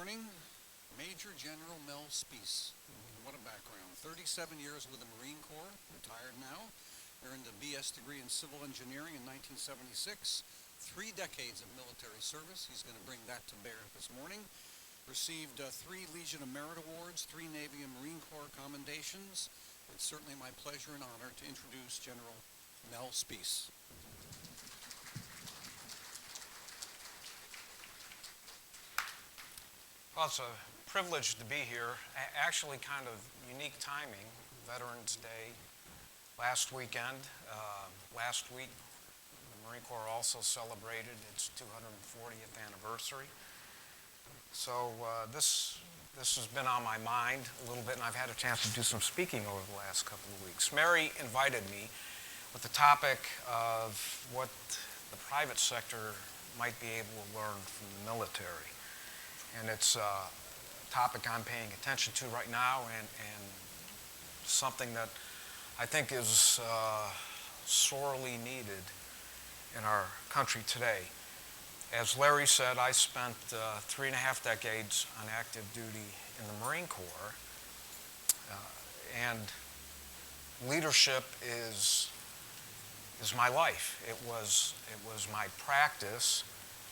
morning, Major General Mel Spiese. What a background. 37 years with the Marine Corps, retired now. Earned a BS degree in civil engineering in 1976. 3 decades of military service. He's going to bring that to bear this morning. Received 3 Legion of Merit Awards, 3 Navy and Marine Corps commendations. It's certainly my pleasure and honor to introduce General Mel Spiese. Well, it's a privilege to be here. Actually, kind of unique timing. Veterans Day last weekend. Last week, the Marine Corps also celebrated its 240th anniversary. So this has been on my mind a little bit, and I've had a chance to do some speaking over the last couple of weeks. Mary invited me with the topic of what the private sector might be able to learn from the military. And it's a topic I'm paying attention to right now, and something that I think is sorely needed in our country today. As Larry said, I spent 3.5 decades on active duty in the Marine Corps, and leadership is my life. It was my practice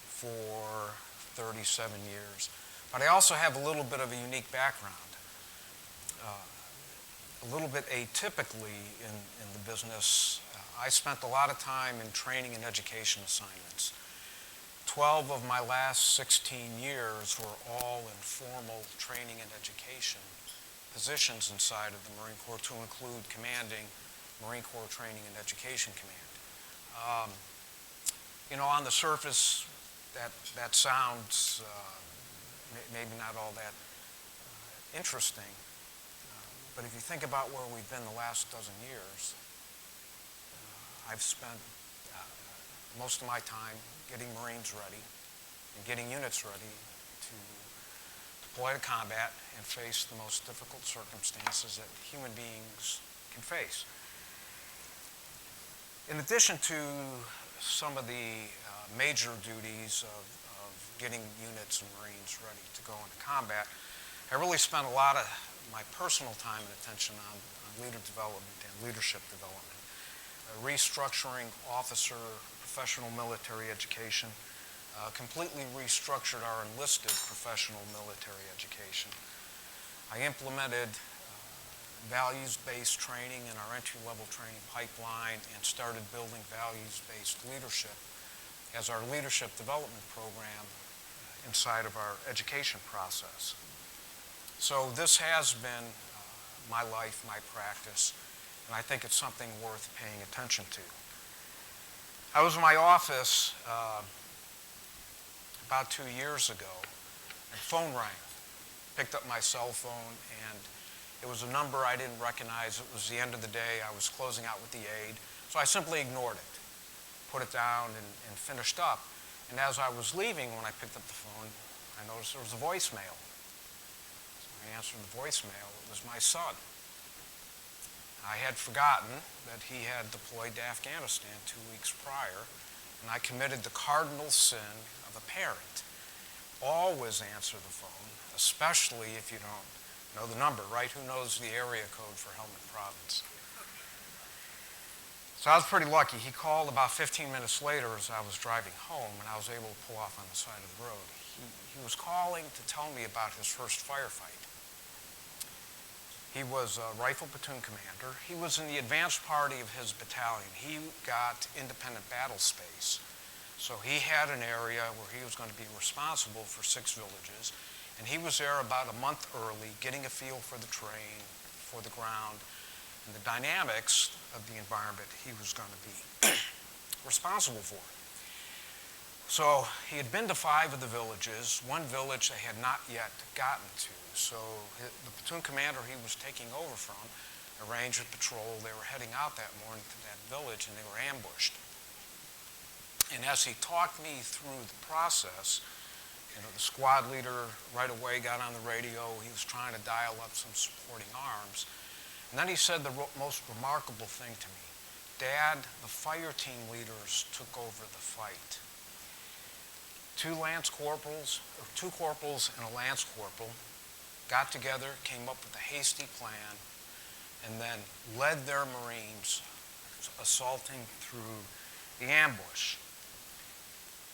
for 37 years. But I also have a little bit of a unique background. A little bit atypically in the business, I spent a lot of time in training and education assignments. 12 of my last 16 years were all in formal training and education positions inside of the Marine Corps, to include commanding Marine Corps Training and Education Command. On the surface, that sounds maybe not all that interesting, but if you think about where we've been the last dozen years, I've spent most of my time getting Marines ready and getting units ready to deploy to combat and face the most difficult circumstances that human beings can face. In addition to some of the major duties of getting units and Marines ready to go into combat, I really spent a lot of my personal time and attention on leader development and leadership development, restructuring officer professional military education, completely restructured our enlisted professional military education. I implemented values-based training in our entry-level training pipeline and started building values-based leadership as our leadership development program inside of our education process. So this has been my life, my practice, and I think it's something worth paying attention to. I was in my office about 2 years ago, and the phone rang. Picked up my cell phone, and it was a number I didn't recognize. It was the end of the day. I was closing out with the aide, so I simply ignored it, put it down, and finished up. And as I was leaving, when I picked up the phone, I noticed there was a voicemail. So I answered the voicemail. It was my son. I had forgotten that he had deployed to Afghanistan 2 weeks prior, and I committed the cardinal sin of a parent. Always answer the phone, especially if you don't know the number, right? Who knows the area code for Helmand Province? So I was pretty lucky. He called about 15 minutes later as I was driving home, and I was able to pull off on the side of the road. He was calling to tell me about his first firefight. He was a rifle platoon commander. He was in the advanced party of his battalion. He got independent battle space. So he had an area where he was going to be responsible for 6 villages, and he was there about a month early, getting a feel for the terrain, for the ground, and the dynamics of the environment he was going to be responsible for. So he had been to 5 of the villages. 1 village they had not yet gotten to. So the platoon commander he was taking over from arranged a patrol. They were heading out that morning to that village, and they were ambushed. And as he talked me through the process, the squad leader right away got on the radio. He was trying to dial up some supporting arms. And then he said the most remarkable thing to me. Dad, the fire team leaders took over the fight. two corporals and a lance corporal got together, came up with a hasty plan, and then led their Marines assaulting through the ambush.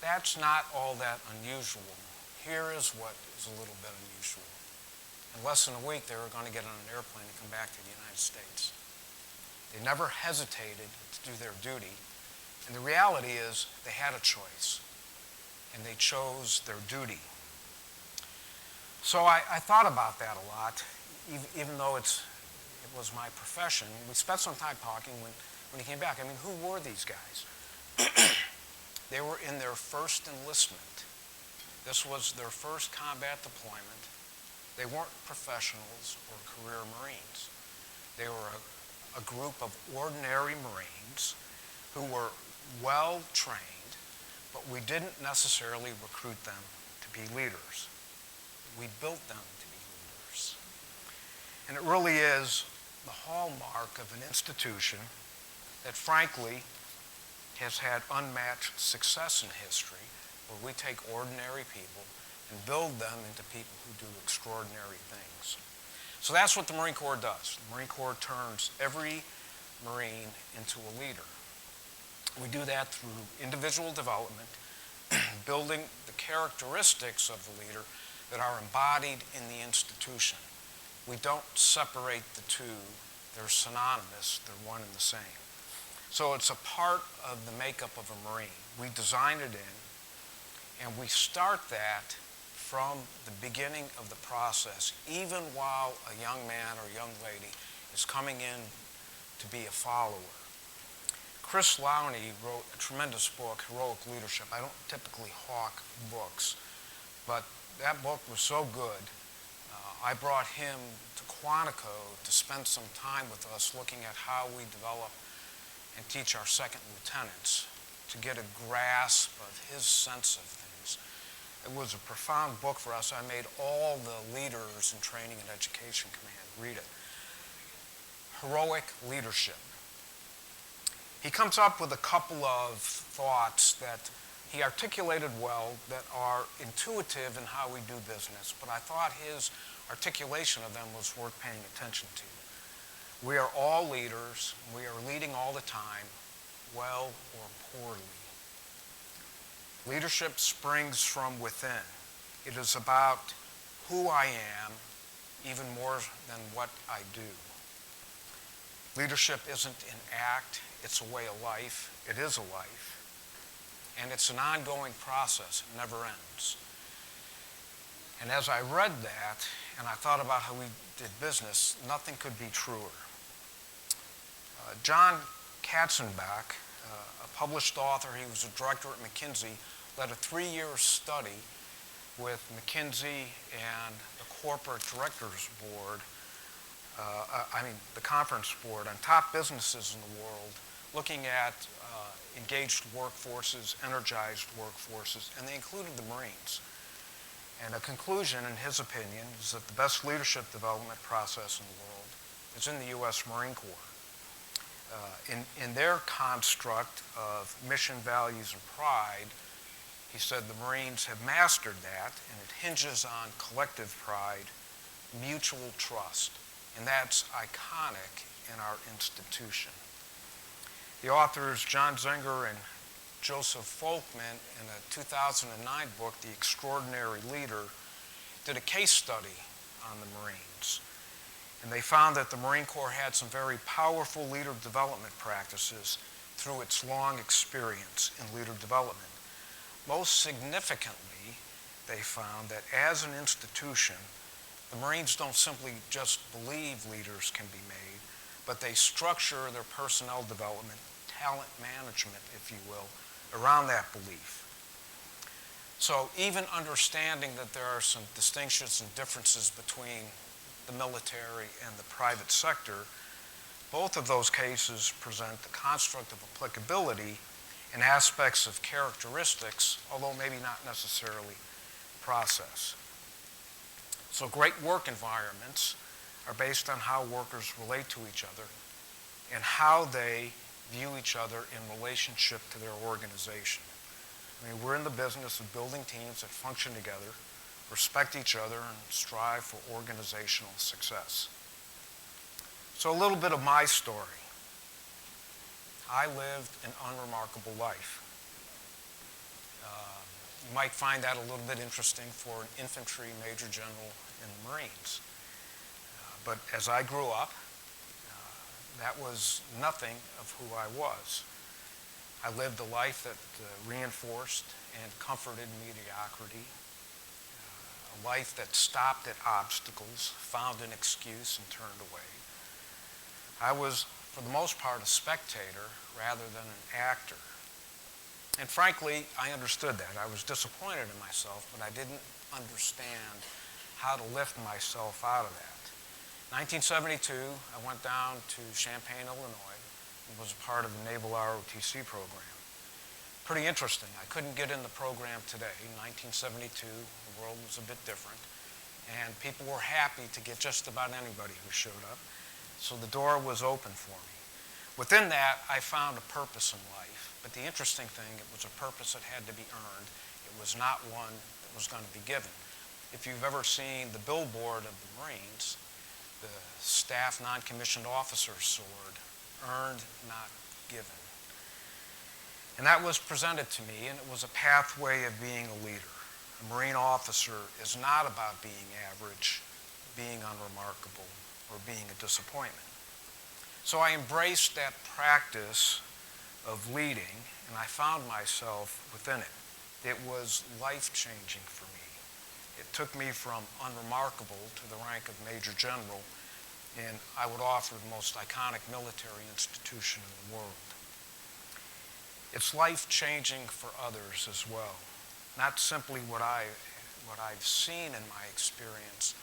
That's not all that unusual. Here is what is a little bit unusual. In less than a week, they were going to get on an airplane and come back to the United States. They never hesitated to do their duty. And the reality is they had a choice, and they chose their duty. So I thought about that a lot, even though it was my profession. We spent some time talking when he came back. I mean, who were these guys? They were in their first enlistment. This was their first combat deployment. They weren't professionals or career Marines. They were a group of ordinary Marines who were well trained, but we didn't necessarily recruit them to be leaders. We built them to be leaders. And it really is the hallmark of an institution that, frankly, has had unmatched success in history, where we take ordinary people and build them into people who do extraordinary things. So that's what the Marine Corps does. The Marine Corps turns every Marine into a leader. We do that through individual development, building the characteristics of the leader that are embodied in the institution. We don't separate the two. They're synonymous. They're one and the same. So it's a part of the makeup of a Marine. We design it in, and we start that from the beginning of the process, even while a young man or young lady is coming in to be a follower. Chris Lowney wrote a tremendous book, Heroic Leadership. I don't typically hawk books, but that book was so good. I brought him to Quantico to spend some time with us looking at how we develop and teach our second lieutenants to get a grasp of his sense of things. It was a profound book for us. I made all the leaders in Training and Education Command read it. Heroic Leadership. He comes up with a couple of thoughts that he articulated well that are intuitive in how we do business, but I thought his articulation of them was worth paying attention to. We are all leaders. We are leading all the time, well or poorly. Leadership springs from within. It is about who I am, even more than what I do. Leadership isn't an act, it's a way of life. It is a life. And it's an ongoing process. It never ends. And as I read that, and I thought about how we did business, nothing could be truer. John Katzenbach, a published author, he was a director at McKinsey, led a 3-year study with McKinsey and the corporate directors board, the conference board on top businesses in the world, looking at engaged workforces, energized workforces, and they included the Marines. And a conclusion, in his opinion, is that the best leadership development process in the world is in the U.S. Marine Corps. In their construct of mission, values, and pride, he said the Marines have mastered that, and it hinges on collective pride, mutual trust, and that's iconic in our institution. The authors John Zenger and Joseph Folkman, in a 2009 book, The Extraordinary Leader, did a case study on the Marines. And they found that the Marine Corps had some very powerful leader development practices through its long experience in leader development. Most significantly, they found that as an institution, the Marines don't simply just believe leaders can be made, but they structure their personnel development, talent management, if you will, around that belief. So even understanding that there are some distinctions and differences between the military and the private sector, both of those cases present the construct of applicability in aspects of characteristics, although maybe not necessarily process. So great work environments are based on how workers relate to each other and how they view each other in relationship to their organization. I mean, we're in the business of building teams that function together, respect each other, and strive for organizational success. So a little bit of my story. I lived an unremarkable life. You might find that a little bit interesting for an infantry major general in the Marines. But as I grew up, that was nothing of who I was. I lived a life that reinforced and comforted mediocrity, a life that stopped at obstacles, found an excuse, and turned away. I was, for the most part, a spectator rather than an actor. And frankly, I understood that. I was disappointed in myself, but I didn't understand how to lift myself out of that. 1972, I went down to Champaign, Illinois, and was a part of the Naval ROTC program. Pretty interesting. I couldn't get in the program today. In 1972, the world was a bit different, and people were happy to get just about anybody who showed up. So the door was open for me. Within that, I found a purpose in life. But the interesting thing, it was a purpose that had to be earned. It was not one that was going to be given. If you've ever seen the billboard of the Marines, the staff non-commissioned officer sword, earned, not given. And that was presented to me, and it was a pathway of being a leader. A Marine officer is not about being average, being unremarkable, or being a disappointment. So I embraced that practice of leading, and I found myself within it. It was life-changing for me. It took me from unremarkable to the rank of Major General in, I would offer, the most iconic military institution in the world. It's life-changing for others as well. Not simply what I've seen in my experience,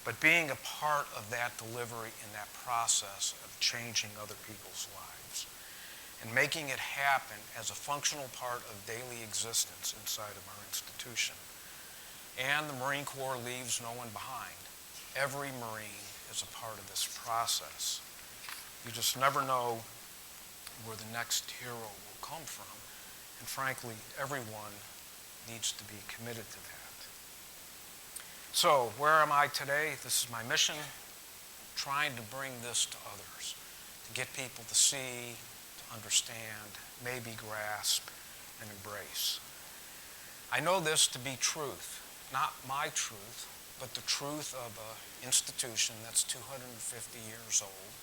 but being a part of that delivery in that process of changing other people's lives and making it happen as a functional part of daily existence inside of our institution. And the Marine Corps leaves no one behind. Every Marine is a part of this process. You just never know where the next hero will come from. And frankly, everyone needs to be committed to that. So, where am I today? This is my mission, trying to bring this to others, to get people to see, to understand, maybe grasp, and embrace. I know this to be truth, not my truth, but the truth of an institution that's 250 years old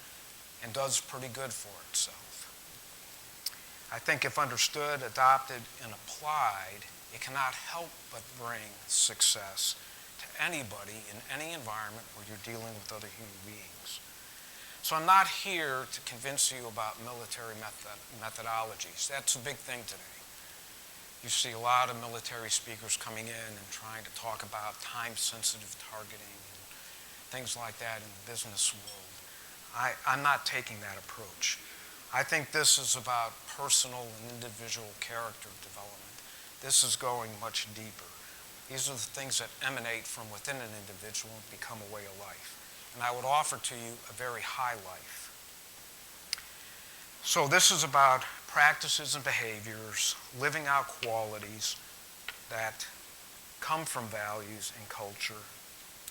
and does pretty good for itself. I think if understood, adopted, and applied, it cannot help but bring success to anybody in any environment where you're dealing with other human beings. So I'm not here to convince you about military methodologies. That's a big thing today. You see a lot of military speakers coming in and trying to talk about time-sensitive targeting and things like that in the business world. I'm not taking that approach. I think this is about personal and individual character development. This is going much deeper. These are the things that emanate from within an individual and become a way of life. And I would offer to you a very high life. So this is about practices and behaviors, living out qualities that come from values and culture,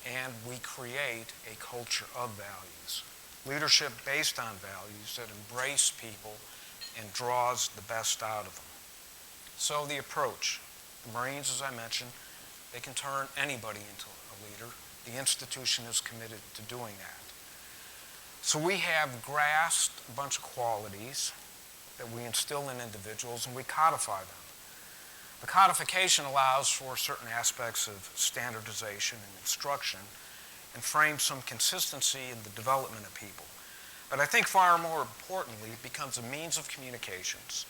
and we create a culture of values. Leadership based on values that embrace people and draws the best out of them. So the approach. The Marines, as I mentioned, they can turn anybody into a leader. The institution is committed to doing that. So we have grasped a bunch of qualities that we instill in individuals and we codify them. The codification allows for certain aspects of standardization and instruction and frames some consistency in the development of people. But I think far more importantly, it becomes a means of communications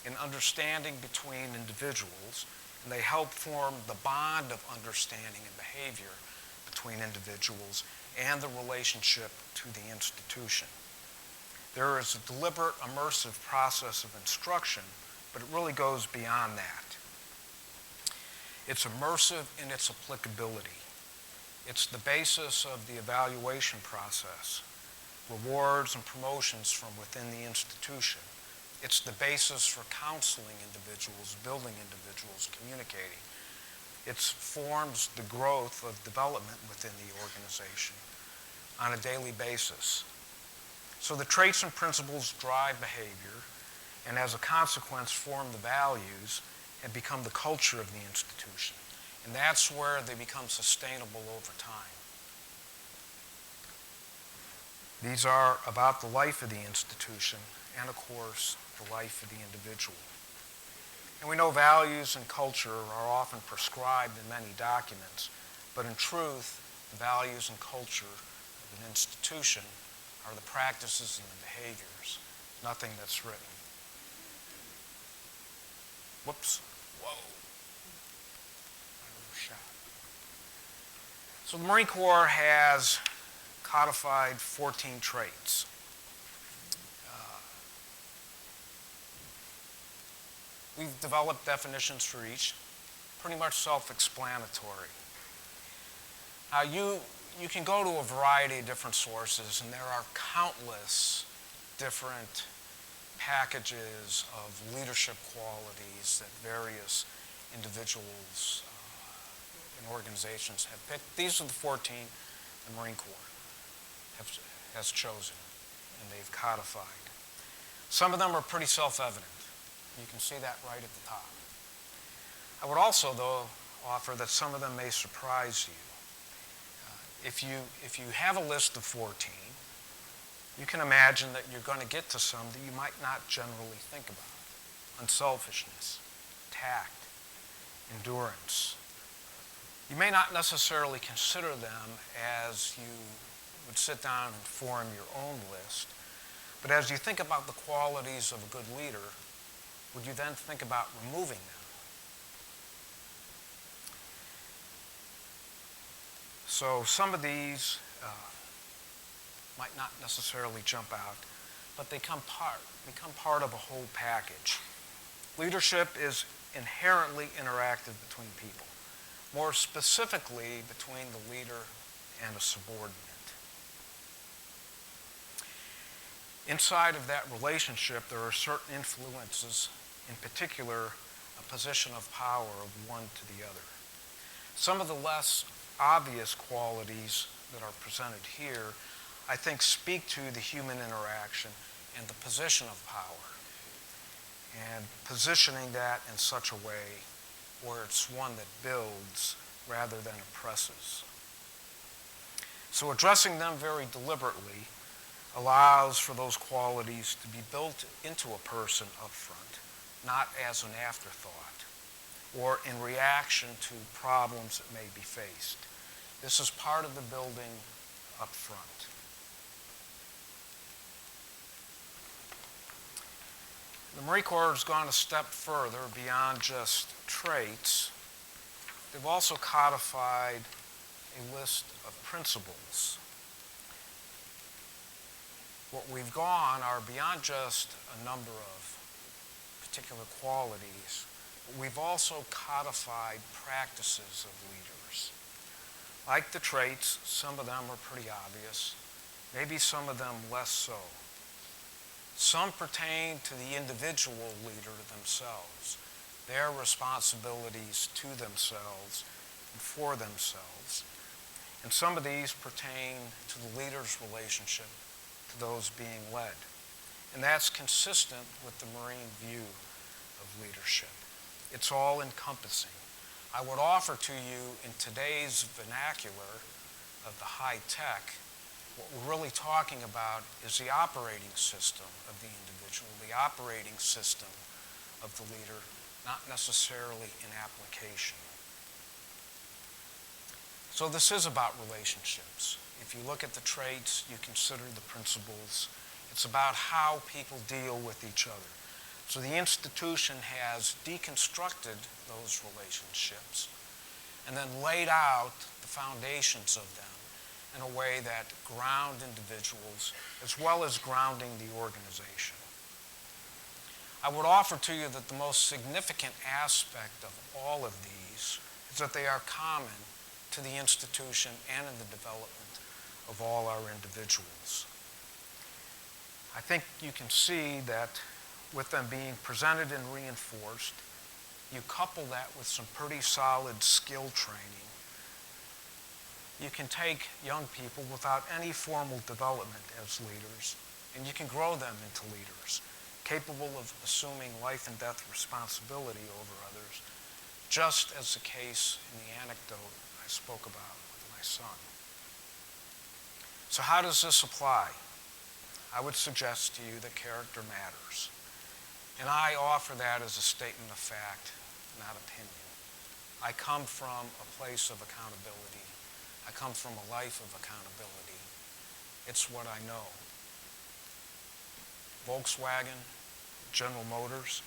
and understanding between individuals, and they help form the bond of understanding and behavior between individuals and the relationship to the institution. There is a deliberate, immersive process of instruction, but it really goes beyond that. It's immersive in its applicability. It's the basis of the evaluation process, rewards and promotions from within the institution, It's the basis for counseling individuals, building individuals, communicating. It forms the growth of development within the organization on a daily basis. So the traits and principles drive behavior, and as a consequence form the values and become the culture of the institution. And that's where they become sustainable over time. These are about the life of the institution and, of course, the life of the individual. And we know values and culture are often prescribed in many documents, but in truth, the values and culture of an institution are the practices and the behaviors, nothing that's written. Whoops. Whoa. I overshot. So the Marine Corps has codified 14 traits. We've developed definitions for each, pretty much self-explanatory. You can go to a variety of different sources, and there are countless different packages of leadership qualities that various individuals and organizations have picked. These are the 14 the Marine Corps has chosen, and they've codified. Some of them are pretty self-evident. You can see that right at the top. I would also, though, offer that some of them may surprise you. If you have a list of 14, you can imagine that you're going to get to some that you might not generally think about. Unselfishness, tact, endurance. You may not necessarily consider them as you would sit down and form your own list, but as you think about the qualities of a good leader, would you then think about removing them? So some of these might not necessarily jump out, but they become part of a whole package. Leadership is inherently interactive between people, more specifically between the leader and a subordinate. Inside of that relationship, there are certain influences, in particular, a position of power of one to the other. Some of the less obvious qualities that are presented here, I think, speak to the human interaction and the position of power, and positioning that in such a way where it's one that builds rather than oppresses. So addressing them very deliberately allows for those qualities to be built into a person up front, not as an afterthought or in reaction to problems that may be faced. This is part of the building up front. The Marine Corps has gone a step further beyond just traits. They've also codified a list of principles. What we've gone are beyond just a number of particular qualities, but we've also codified practices of leaders. Like the traits, some of them are pretty obvious, maybe some of them less so. Some pertain to the individual leader themselves, their responsibilities to themselves and for themselves. And some of these pertain to the leader's relationship to those being led. And that's consistent with the Marine view of leadership. It's all encompassing. I would offer to you in today's vernacular of the high tech, what we're really talking about is the operating system of the individual, the operating system of the leader, not necessarily in application. So this is about relationships. If you look at the traits, you consider the principles. It's about how people deal with each other. So the institution has deconstructed those relationships and then laid out the foundations of them in a way that ground individuals as well as grounding the organization. I would offer to you that the most significant aspect of all of these is that they are common to the institution and in the development of all our individuals. I think you can see that with them being presented and reinforced, you couple that with some pretty solid skill training, you can take young people without any formal development as leaders, and you can grow them into leaders, capable of assuming life and death responsibility over others, just as the case in the anecdote I spoke about with my son. So how does this apply? I would suggest to you that character matters. And I offer that as a statement of fact, not opinion. I come from a place of accountability. I come from a life of accountability. It's what I know. Volkswagen, General Motors,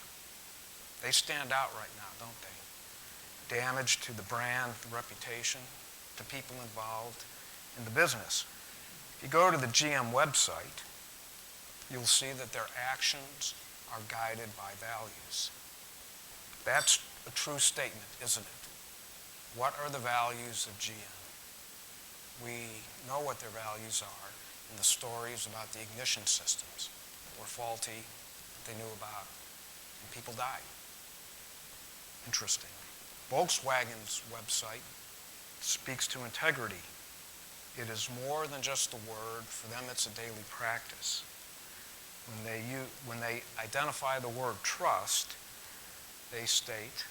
they stand out right now, don't they? Damage to the brand, the reputation, to people involved in the business. If you go to the GM website, you'll see that their actions are guided by values. That's a true statement, isn't it? What are the values of GM? We know what their values are in the stories about the ignition systems that were faulty, that they knew about, and people died. Interesting. Volkswagen's website speaks to integrity. It is more than just a word. For them, it's a daily practice. When they identify the word trust, they state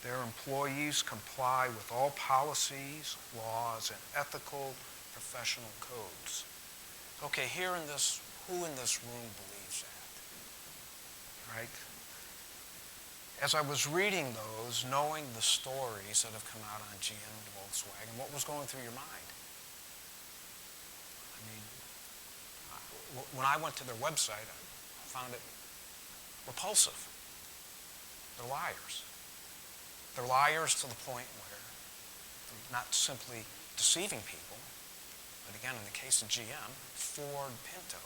their employees comply with all policies, laws, and ethical professional codes. Okay, who in this room believes that? Right? As I was reading those, knowing the stories that have come out on GM and Volkswagen, what was going through your mind? I mean, when I went to their website, I found it repulsive. They're liars. They're liars to the point where they're not simply deceiving people, but again, in the case of GM, Ford, Pinto,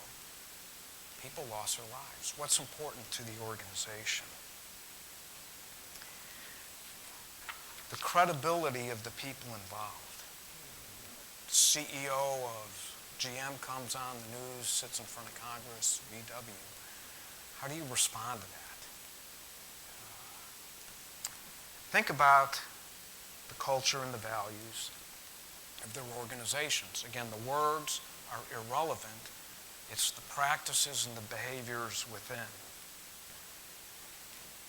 people lost their lives. What's important to the organization? The credibility of the people involved. The CEO of GM comes on the news, sits in front of Congress, VW. How do you respond to that? Think about the culture and the values of their organizations. Again, the words are irrelevant. It's the practices and the behaviors within.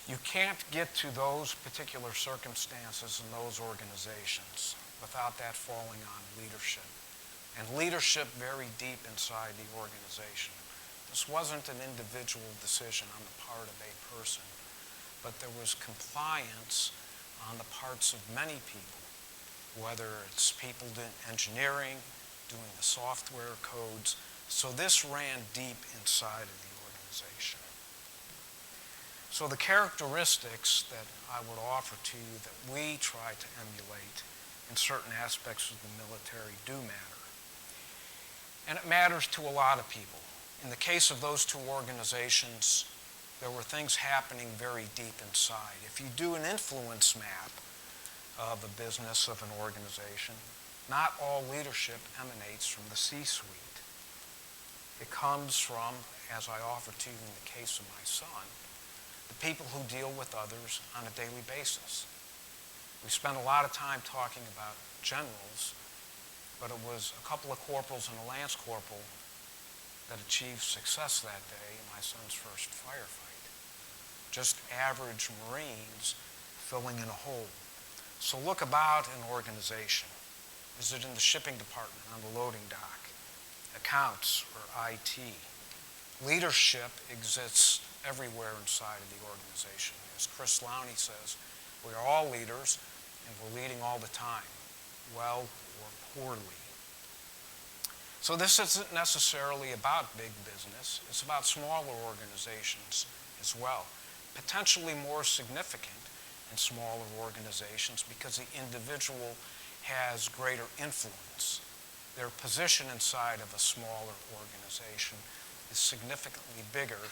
You can't get to those particular circumstances in those organizations without that falling on leadership. And leadership very deep inside the organization. This wasn't an individual decision on the part of a person, but there was compliance on the parts of many people, whether it's people doing engineering, doing the software codes. So this ran deep inside of the organization. So the characteristics that I would offer to you that we try to emulate in certain aspects of the military do matter. And it matters to a lot of people. In the case of those two organizations, there were things happening very deep inside. If you do an influence map of a business, of an organization, not all leadership emanates from the C-suite. It comes from, as I offer to you in the case of my son, the people who deal with others on a daily basis. We spent a lot of time talking about generals, but it was a couple of corporals and a lance corporal that achieved success that day in my son's first firefight. Just average Marines filling in a hole. So look about an organization. Is it in the shipping department, on the loading dock, accounts, or IT? Leadership exists everywhere inside of the organization. As Chris Lowney says, we are all leaders, and we're leading all the time, well or poorly. So this isn't necessarily about big business. It's about smaller organizations as well, potentially more significant in smaller organizations because the individual has greater influence. Their position inside of a smaller organization is significantly bigger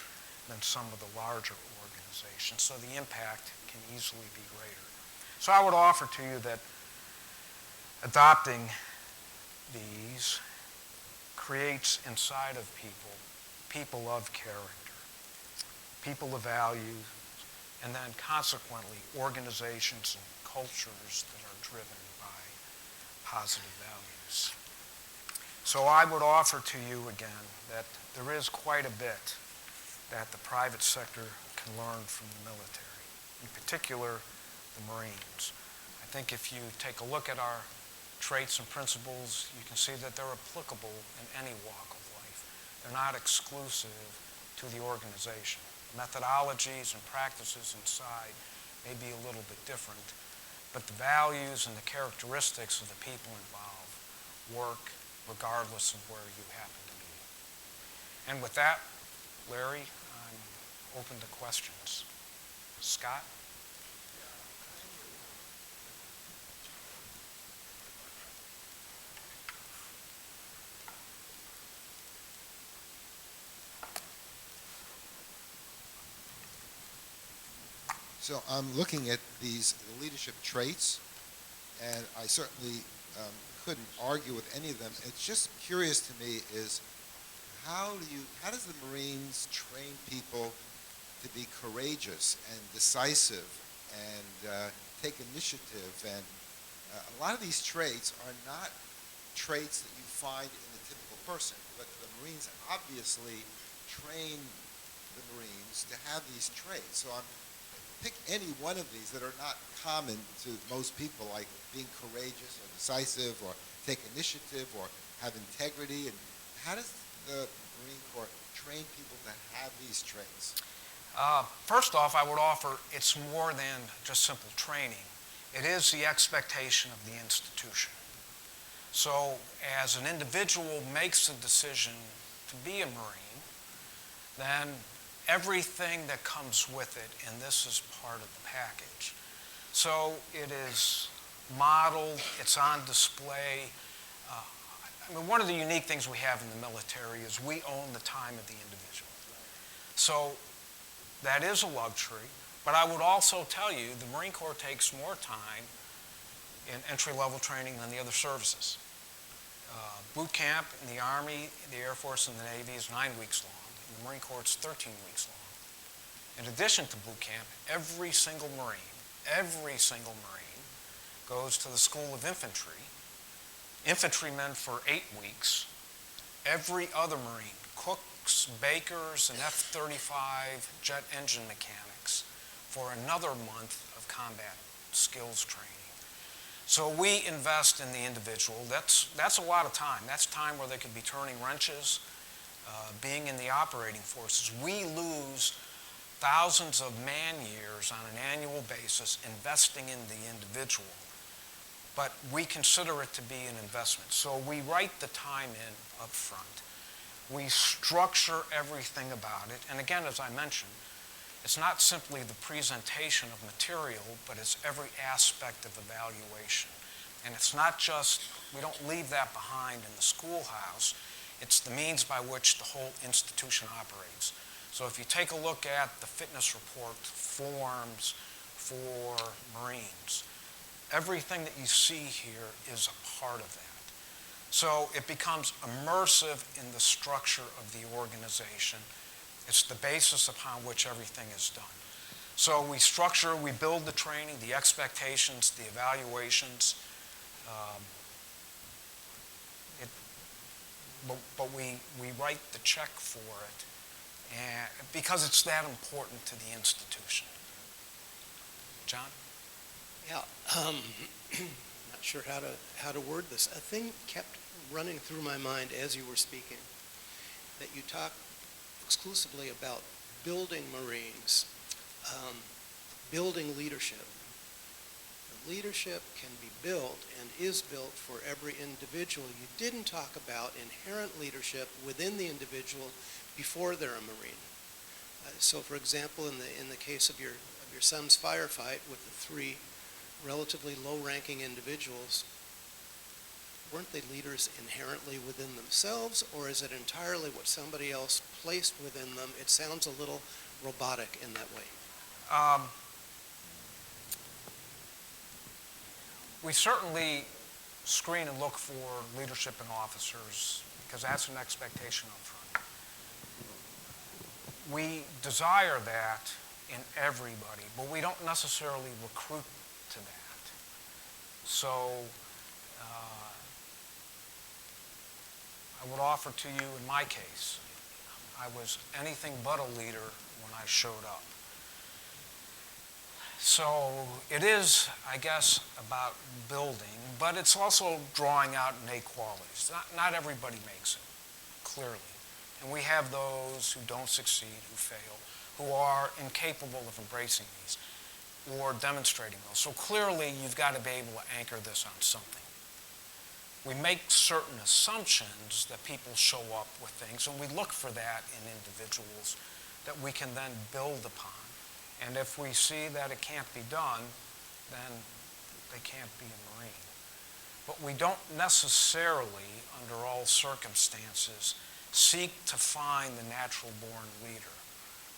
than some of the larger organizations, so the impact can easily be greater. So I would offer to you that adopting these creates inside of people, people of character, people of value, and then consequently organizations and cultures that are driven by positive values. So I would offer to you again that there is quite a bit that the private sector can learn from the military, in particular the Marines. I think if you take a look at our traits and principles, you can see that they're applicable in any walk of life. They're not exclusive to the organization. Methodologies and practices inside may be a little bit different, but the values and the characteristics of the people involved work regardless of where you happen to be. And with that, Larry, I'm open to questions. Scott? So I'm looking at these leadership traits, and I certainly couldn't argue with any of them. It's just curious to me is how does the Marines train people to be courageous and decisive and take initiative? And a lot of these traits are not traits that you find in the typical person, but the Marines obviously train the Marines to have these traits. So pick any one of these that are not common to most people, like being courageous or decisive or take initiative or have integrity. And how does the Marine Corps train people to have these traits? First off, I would offer it's more than just simple training. It is the expectation of the institution. So as an individual makes a decision to be a Marine, then everything that comes with it, and this is part of the package. So it is modeled, it's on display. One of the unique things we have in the military is we own the time of the individual. So that is a luxury, but I would also tell you the Marine Corps takes more time in entry-level training than the other services. Boot camp in the Army, the Air Force, and the Navy is 9 weeks long. In the Marine Corps, it's 13 weeks long. In addition to boot camp, every single Marine goes to the School of Infantry, infantrymen for 8 weeks. Every other Marine, cooks, bakers, and F-35 jet engine mechanics for another month of combat skills training. So we invest in the individual. That's a lot of time. That's time where they could be turning wrenches, being in the operating forces. We lose thousands of man years on an annual basis investing in the individual, but we consider it to be an investment. So we write the time in up front. We structure everything about it. And again, as I mentioned, it's not simply the presentation of material, but it's every aspect of evaluation. And it's not just, we don't leave that behind in the schoolhouse. It's the means by which the whole institution operates. So if you take a look at the fitness report forms for Marines, everything that you see here is a part of that. So it becomes immersive in the structure of the organization. It's the basis upon which everything is done. So we structure, we build the training, the expectations, the evaluations, but we write the check for it and, because it's that important to the institution. John? Yeah, not sure how to word this. A thing kept running through my mind as you were speaking, that you talked exclusively about building Marines, building leadership. Leadership can be built and is built for every individual. You didn't talk about inherent leadership within the individual before they're a Marine. So, for example, in the case of your son's firefight with the 3 relatively low-ranking individuals, weren't they leaders inherently within themselves, or is it entirely what somebody else placed within them? It sounds a little robotic in that way. We certainly screen and look for leadership in officers because that's an expectation up front. we desire that in everybody, but we don't necessarily recruit to that. So I would offer to you, in my case, I was anything but a leader when I showed up. So it is, I guess, about building, but it's also drawing out innate qualities. Not everybody makes it, clearly. And we have those who don't succeed, who fail, who are incapable of embracing these or demonstrating those. So clearly, you've got to be able to anchor this on something. We make certain assumptions that people show up with things, and we look for that in individuals that we can then build upon. And if we see that it can't be done, then they can't be a Marine. But we don't necessarily, under all circumstances, seek to find the natural-born leader.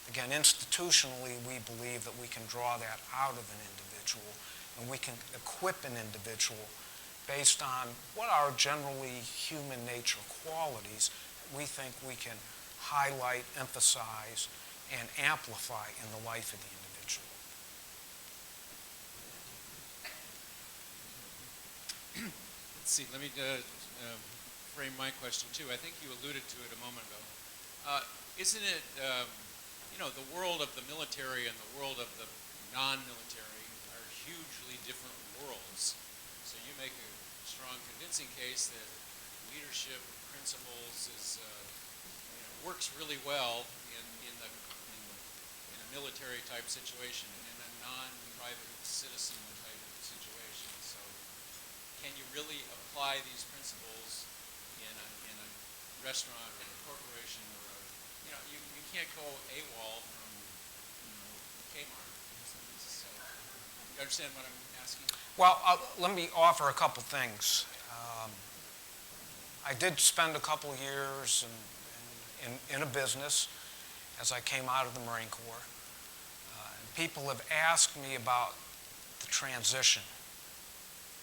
Again, institutionally, we believe that we can draw that out of an individual, and we can equip an individual based on what are generally human nature qualities we think we can highlight, emphasize, and amplify in the life of the individual. Let's see, let me frame my question too. I think you alluded to it a moment ago. Isn't it, the world of the military and the world of the non-military are hugely different worlds. So you make a strong, convincing case that leadership principles works really well in a military type situation and in a non-private citizen type situation. So can you really apply these principles in a restaurant or a corporation or you can't go AWOL from Kmart. So you understand what I'm asking? Well, let me offer a couple things. I did spend a couple of years in a business as I came out of the Marine Corps. And people have asked me about the transition.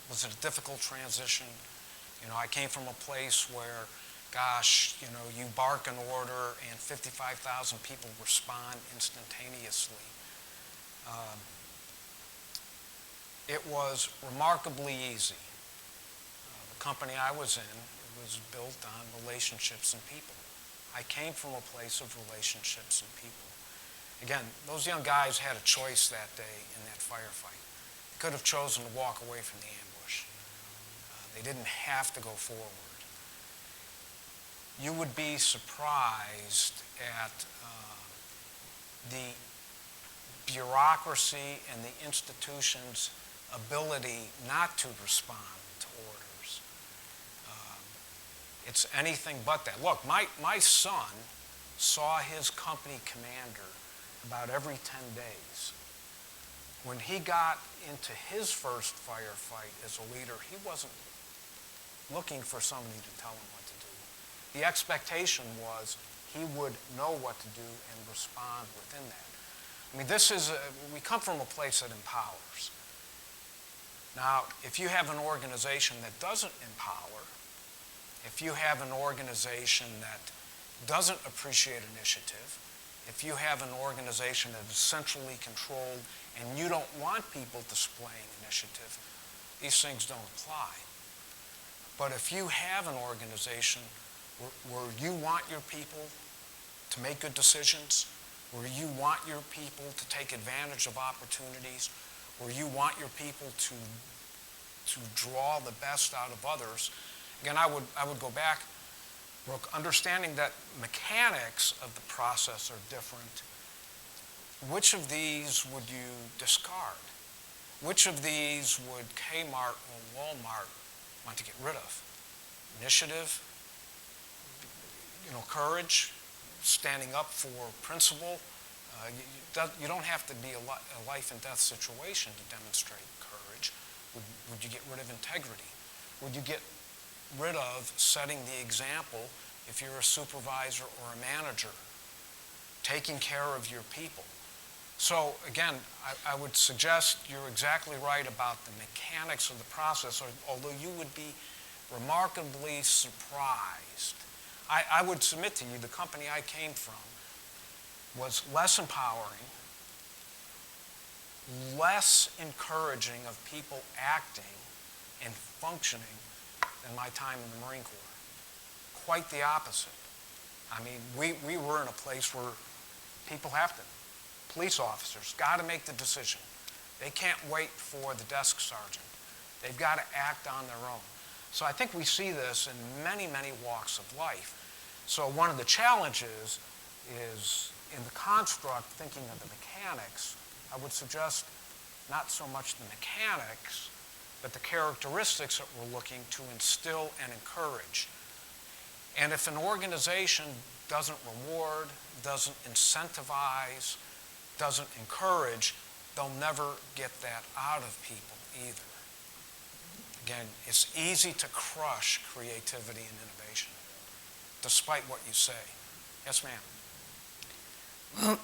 Was it a difficult transition? I came from a place where, gosh, you bark an order and 55,000 people respond instantaneously. It was remarkably easy. The company I was in was built on relationships and people. I came from a place of relationships and people. Again, those young guys had a choice that day in that firefight. They could have chosen to walk away from the ambush. They didn't have to go forward. You would be surprised at the bureaucracy and the institution's ability not to respond to orders. It's anything but that. Look, my son saw his company commander about every 10 days. When he got into his first firefight as a leader, he wasn't looking for somebody to tell him what to do. The expectation was he would know what to do and respond within that. I mean, we come from a place that empowers. Now, if you have an organization that doesn't empower, if you have an organization that doesn't appreciate initiative, if you have an organization that is centrally controlled and you don't want people displaying initiative, these things don't apply. But if you have an organization where you want your people to make good decisions, where you want your people to take advantage of opportunities, where you want your people to draw the best out of others, again, I would go back, Brooke, understanding that mechanics of the process are different. Which of these would you discard? Which of these would Kmart or Walmart want to get rid of? Initiative, courage, standing up for principle. You don't have to be a life and death situation to demonstrate courage. Would you get rid of integrity? Would you get rid of setting the example if you're a supervisor or a manager, taking care of your people? So again, I would suggest you're exactly right about the mechanics of the process, although you would be remarkably surprised. I would submit to you, the company I came from, was less empowering, less encouraging of people acting and functioning than my time in the Marine Corps. Quite the opposite. I mean, we were in a place where people have to, police officers, got to make the decision. They can't wait for the desk sergeant. They've got to act on their own. So I think we see this in many, many walks of life. So one of the challenges is in the construct, thinking of the mechanics, I would suggest not so much the mechanics, but the characteristics that we're looking to instill and encourage. And if an organization doesn't reward, doesn't incentivize, doesn't encourage, they'll never get that out of people either. Again, it's easy to crush creativity and innovation, despite what you say. Yes, ma'am. Well,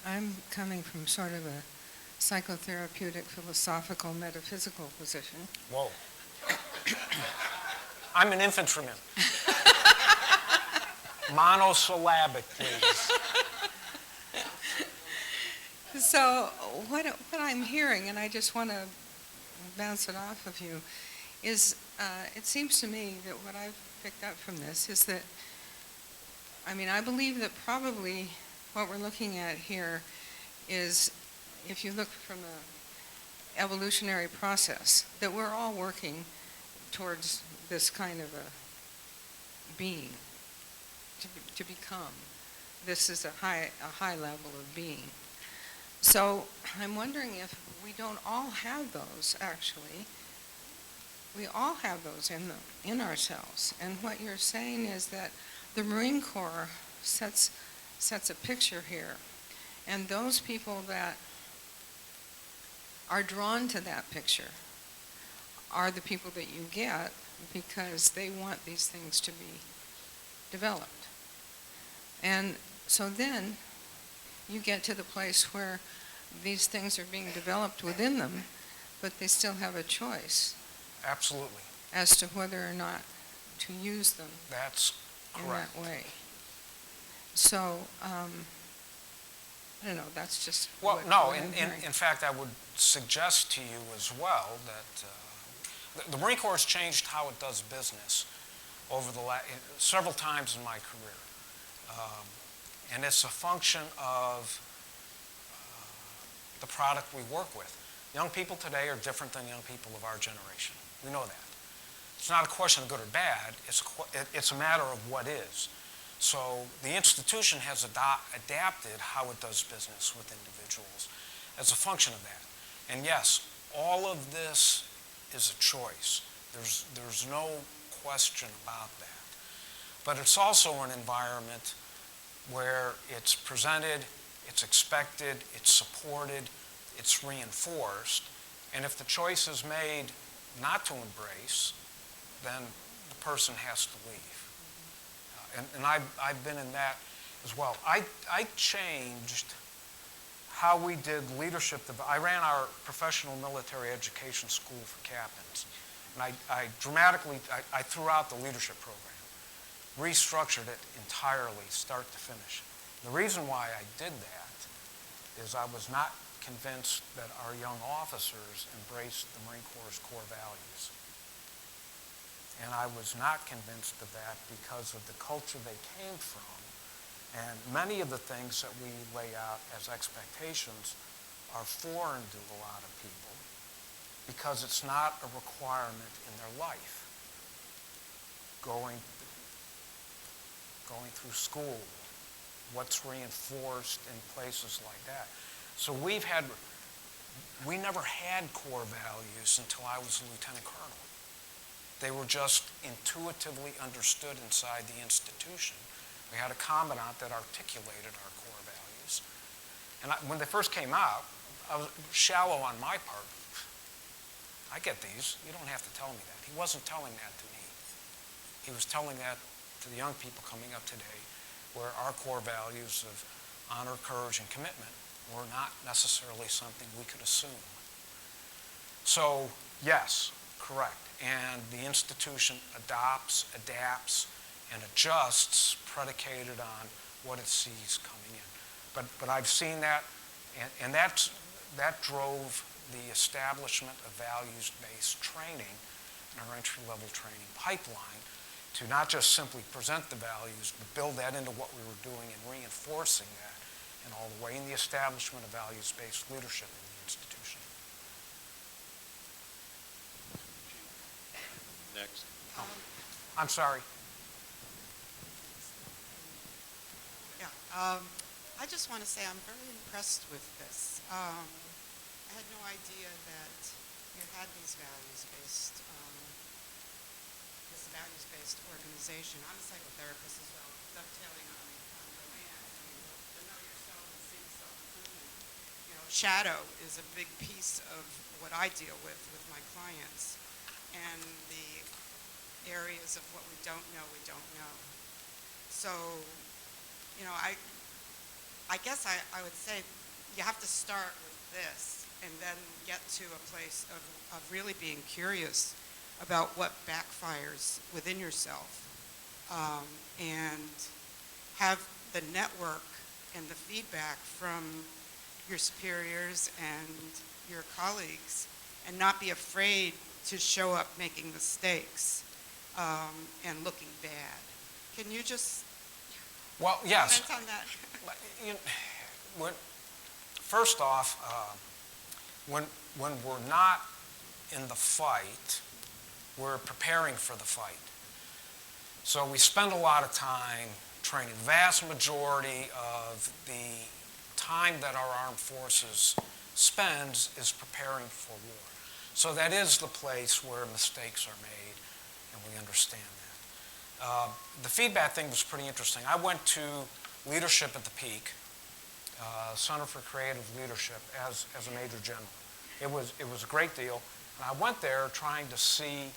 I'm coming from sort of a psychotherapeutic, philosophical, metaphysical position. Whoa. I'm an infantryman. Monosyllabic, please. So what I'm hearing, and I just want to bounce it off of you, is it seems to me that what I've picked up from this is that, I mean, I believe that probably what we're looking at here is, if you look from the evolutionary process, that we're all working towards this kind of a being, to become. This is a high level of being. So I'm wondering if we don't all have those, actually. We all have those in ourselves. And what you're saying is that the Marine Corps sets a picture here. And those people that are drawn to that picture are the people that you get because they want these things to be developed. And so then you get to the place where these things are being developed within them, but they still have a choice. Absolutely. As to whether or not to use them. That's correct. In that way. So, I don't know, that's just well, what no, I'm hearing. in fact, I would suggest to you as well that the Marine Corps has changed how it does business over the several times in my career. And it's a function of the product we work with. Young people today are different than young people of our generation. We know that. It's not a question of good or bad. It's a matter of what is. So the institution has adapted how it does business with individuals as a function of that. And yes, all of this is a choice. There's no question about that. But it's also an environment where it's presented, it's expected, it's supported, it's reinforced. And if the choice is made not to embrace, then the person has to leave. And I've been in that as well. I changed how we did leadership. I ran our professional military education school for captains. And I dramatically threw out the leadership program, restructured it entirely, start to finish. The reason why I did that is I was not convinced that our young officers embraced the Marine Corps' core values. And I was not convinced of that because of the culture they came from. And many of the things that we lay out as expectations are foreign to a lot of people because it's not a requirement in their life. Going through school, what's reinforced in places like that. So we never had core values until I was a lieutenant colonel. They were just intuitively understood inside the institution. We had a commandant that articulated our core values. And when they first came out, I was shallow on my part. I get these. You don't have to tell me that. He wasn't telling that to me. He was telling that to the young people coming up today, where our core values of honor, courage, and commitment were not necessarily something we could assume. So, yes, correct. And the institution adopts, adapts, and adjusts predicated on what it sees coming in. But I've seen that, and that drove the establishment of values-based training in our entry-level training pipeline, to not just simply present the values, but build that into what we were doing and reinforcing that in all the way in the establishment of values-based leadership in the institution. Next. I'm sorry. Yeah, I just want to say I'm very impressed with this. I had no idea that you had these values-based, this values-based organization. I'm a psychotherapist as well, dovetailing on Joanne. I mean, the know yourself and seeing self-improvement. You know, shadow is a big piece of what I deal with my clients. And the areas of what we don't know. So, you know, I guess I would say you have to start with this and then get to a place of really being curious about what backfires within yourself, and have the network and the feedback from your superiors and your colleagues, and not be afraid to show up making mistakes and looking bad. Can you just Yes. comment on that? First off, when we're not in the fight, we're preparing for the fight. So we spend a lot of time training. The vast majority of the time that our armed forces spends is preparing for war. So that is the place where mistakes are made, and we understand that. The feedback thing was pretty interesting. I went to Leadership at the Peak, Center for Creative Leadership, as a Major General. It was a great deal. And I went there trying to see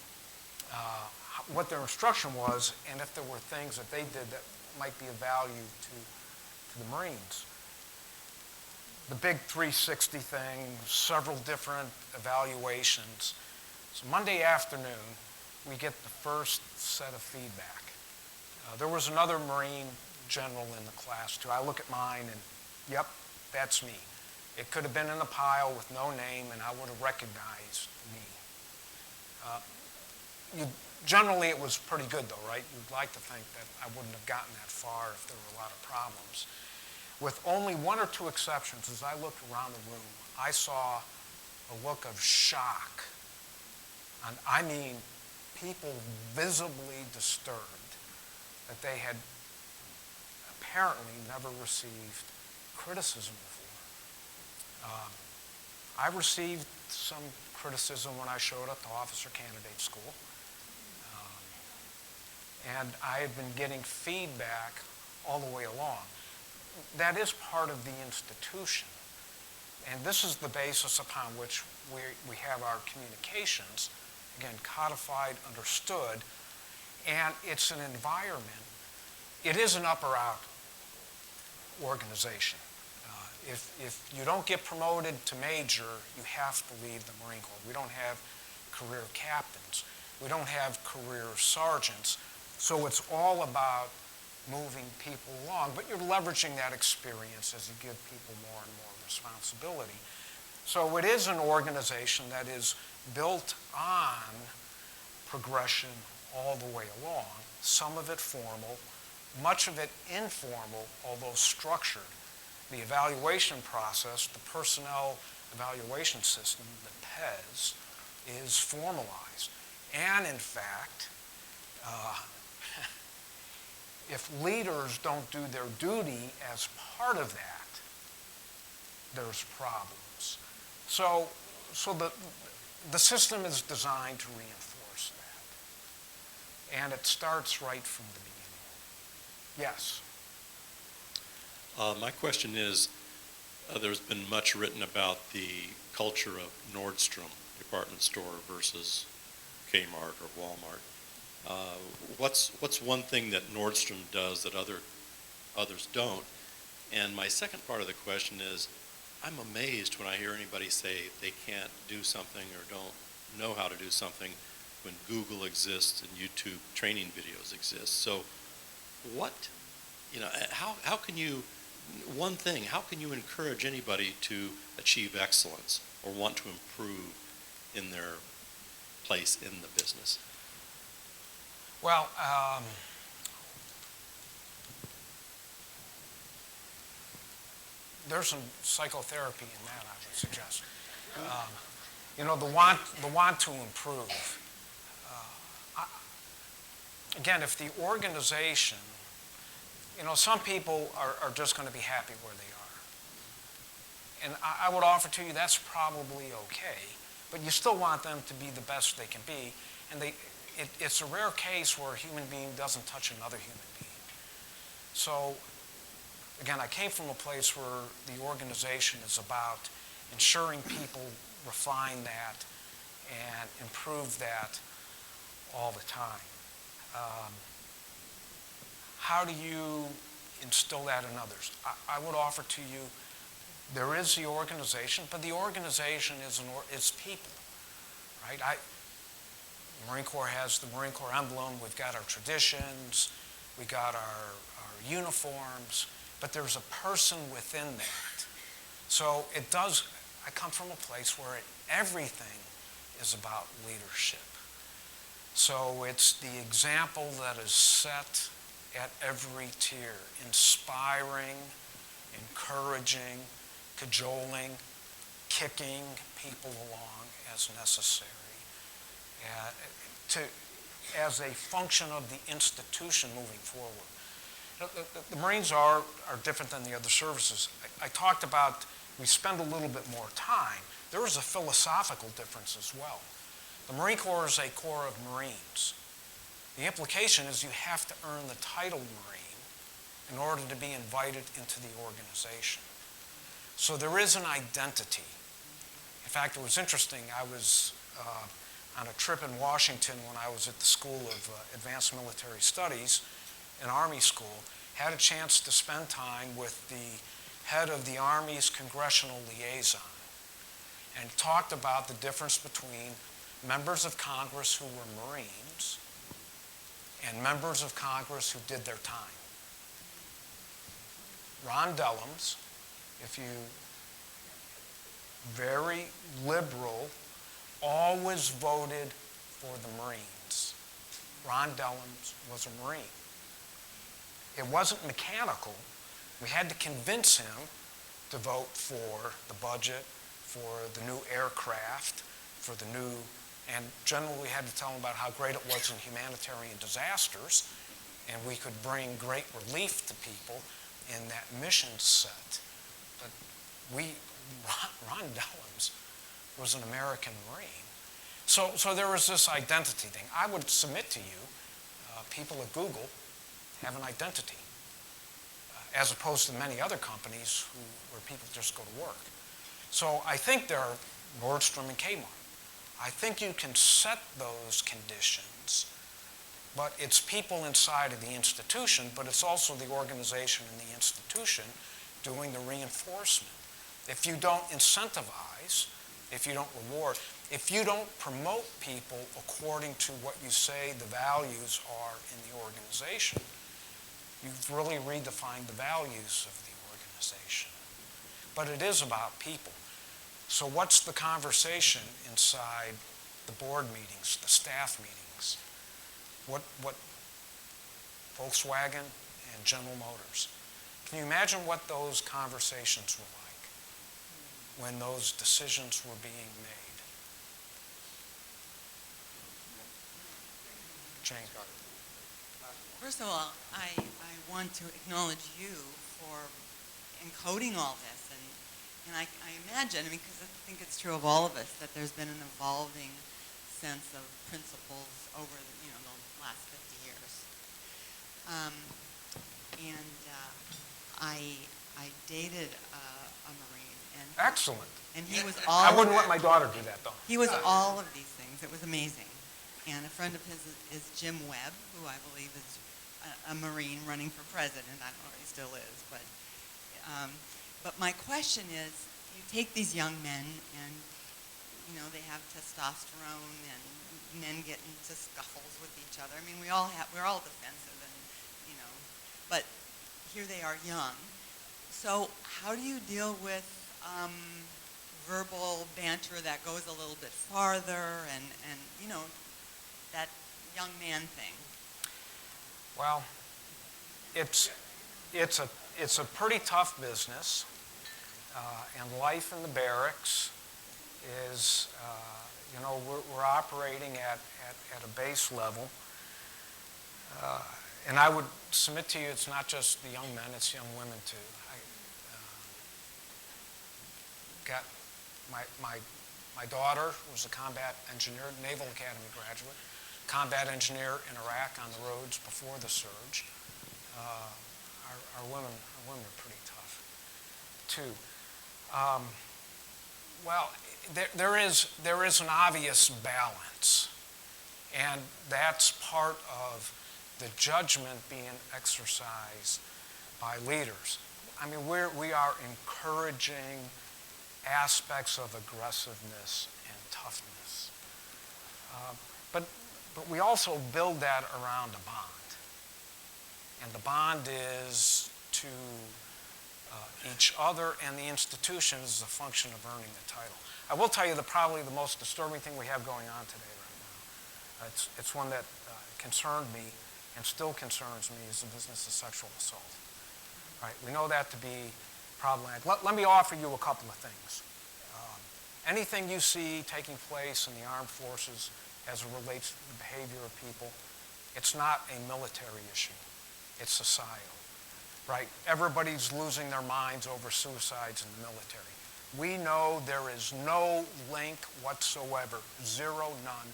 what their instruction was, and if there were things that they did that might be of value to the Marines. The big 360 thing, several different evaluations. So Monday afternoon, we get the first set of feedback. There was another Marine general in the class too. I look at mine and, yep, that's me. It could have been in a pile with no name and I would have recognized me. Generally, it was pretty good though, right? You'd like to think that I wouldn't have gotten that far if there were a lot of problems. With only one or two exceptions, as I looked around the room, I saw a look of shock. And I mean, people visibly disturbed that they had apparently never received criticism before. I received some criticism when I showed up to officer candidate school. And I had been getting feedback all the way along. That is part of the institution. And this is the basis upon which we have our communications, again, codified, understood, and it's an environment. It is an up or out organization. If you don't get promoted to major, you have to leave the Marine Corps. We don't have career captains. We don't have career sergeants. So it's all about moving people along, but you're leveraging that experience as you give people more and more responsibility. So it is an organization that is built on progression all the way along, some of it formal, much of it informal, although structured. The evaluation process, the personnel evaluation system, the PES, is formalized. And in fact, if leaders don't do their duty as part of that, there's problems. So the system is designed to reinforce that. And it starts right from the beginning. Yes? My question is, there's been much written about the culture of Nordstrom department store versus Kmart or Walmart. What's one thing that Nordstrom does that others don't? And my second part of the question is, I'm amazed when I hear anybody say they can't do something or don't know how to do something when Google exists and YouTube training videos exist. So what how can you, one thing, how can you encourage anybody to achieve excellence or want to improve in their place in the business? Well, there's some psychotherapy in that, I would suggest. The want to improve. Again, if the organization, some people are just going to be happy where they are. And I would offer to you that's probably okay, but you still want them to be the best they can be. And it's a rare case where a human being doesn't touch another human being. So, again, I came from a place where the organization is about ensuring people refine that and improve that all the time. How do you instill that in others? I would offer to you, there is the organization, but the organization is people, right? The Marine Corps has the Marine Corps emblem. We've got our traditions. We got our uniforms. But there's a person within that. So I come from a place where everything is about leadership. So it's the example that is set at every tier, inspiring, encouraging, cajoling, kicking people along as necessary, as a function of the institution moving forward. The Marines are different than the other services. I talked about we spend a little bit more time. There is a philosophical difference as well. The Marine Corps is a corps of Marines. The implication is you have to earn the title Marine in order to be invited into the organization. So there is an identity. In fact, it was interesting. I was on a trip in Washington when I was at the School of Advanced Military Studies, an Army school, had a chance to spend time with the head of the Army's congressional liaison and talked about the difference between members of Congress who were Marines and members of Congress who did their time. Ron Dellums, very liberal, always voted for the Marines. Ron Dellums was a Marine. It wasn't mechanical. We had to convince him to vote for the budget, for the new aircraft, for the new, and generally we had to tell him about how great it was in humanitarian disasters, and we could bring great relief to people in that mission set. But Ron Dellums was an American Marine. So there was this identity thing. I would submit to you, people at Google have an identity, as opposed to many other companies where people just go to work. So I think there are Nordstrom and Kmart. I think you can set those conditions, but it's people inside of the institution, but it's also the organization and the institution doing the reinforcement. If you don't incentivize, if you don't reward, if you don't promote people according to what you say the values are in the organization, you've really redefined the values of the organization. But it is about people. So what's the conversation inside the board meetings, the staff meetings? What Volkswagen and General Motors? Can you imagine what those conversations were like when those decisions were being made? Jane. First of all, I want to acknowledge you for encoding all this. And I imagine, because I think it's true of all of us, that there's been an evolving sense of principles over the last 50 years. I dated a Marine. And Excellent. And he was all... I wouldn't let my daughter do that, though. He was all of these things. It was amazing. And a friend of his is Jim Webb, who I believe is a Marine running for president. I don't know if he still is, but my question is, you take these young men and, they have testosterone and men get into scuffles with each other. I mean, we're all defensive and, but here they are young. So how do you deal with verbal banter that goes a little bit farther and you know, that young man thing? Well, it's a pretty tough business, and life in the barracks is, you know, we're operating at a base level. And I would submit to you, it's not just the young men, it's young women too. Got my daughter was a combat engineer, Naval Academy graduate, combat engineer in Iraq on the roads before the surge. Our women are pretty tough too. Well, there is an obvious balance, and that's part of the judgment being exercised by leaders. I mean, we are encouraging aspects of aggressiveness and toughness. But we also build that around a bond. And the bond is to each other and the institution is a function of earning the title. I will tell you that probably the most disturbing thing we have going on today right now, it's one that concerned me and still concerns me, is the business of sexual assault. Right? We know that to be problematic. Let me offer you a couple of things. Anything you see taking place in the armed forces as it relates to the behavior of people, it's not a military issue. It's societal. Right? Everybody's losing their minds over suicides in the military. We know there is no link whatsoever, zero, none,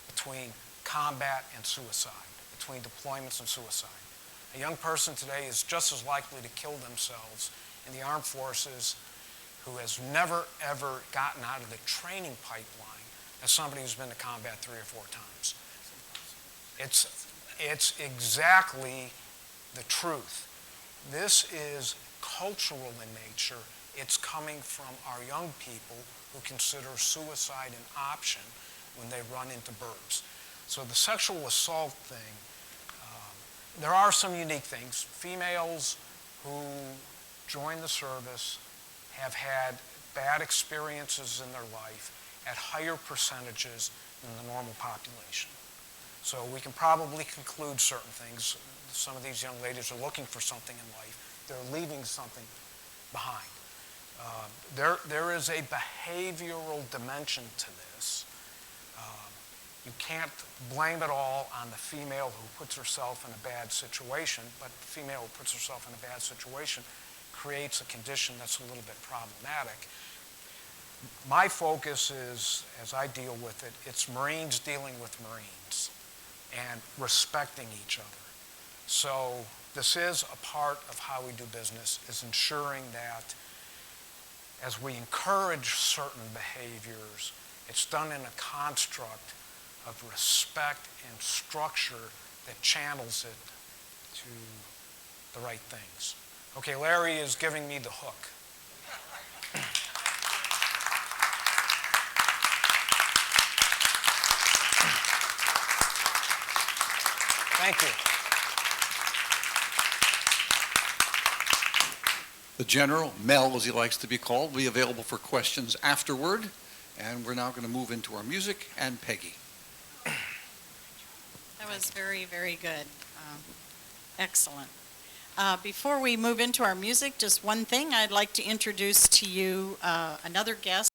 between combat and suicide, between deployments and suicide. A young person today is just as likely to kill themselves in the armed forces who has never, ever gotten out of the training pipeline as somebody who's been to combat 3 or 4 times. It's exactly the truth. This is cultural in nature. It's coming from our young people who consider suicide an option when they run into burbs. So the sexual assault thing, there are some unique things. Females who join the service have had bad experiences in their life at higher percentages than the normal population. So we can probably conclude certain things. Some of these young ladies are looking for something in life. They're leaving something behind. There is a behavioral dimension to this. You can't blame it all on the female who puts herself in a bad situation, but the female who puts herself in a bad situation creates a condition that's a little bit problematic. My focus is, as I deal with it, it's Marines dealing with Marines and respecting each other. So this is a part of how we do business, is ensuring that as we encourage certain behaviors, it's done in a construct of respect and structure that channels it to the right things. Okay, Larry is giving me the hook. Thank you. The General, Mel as he likes to be called, will be available for questions afterward. And we're now going to move into our music and Peggy. That was very, very good. Excellent. Before we move into our music, just one thing. I'd like to introduce to you another guest.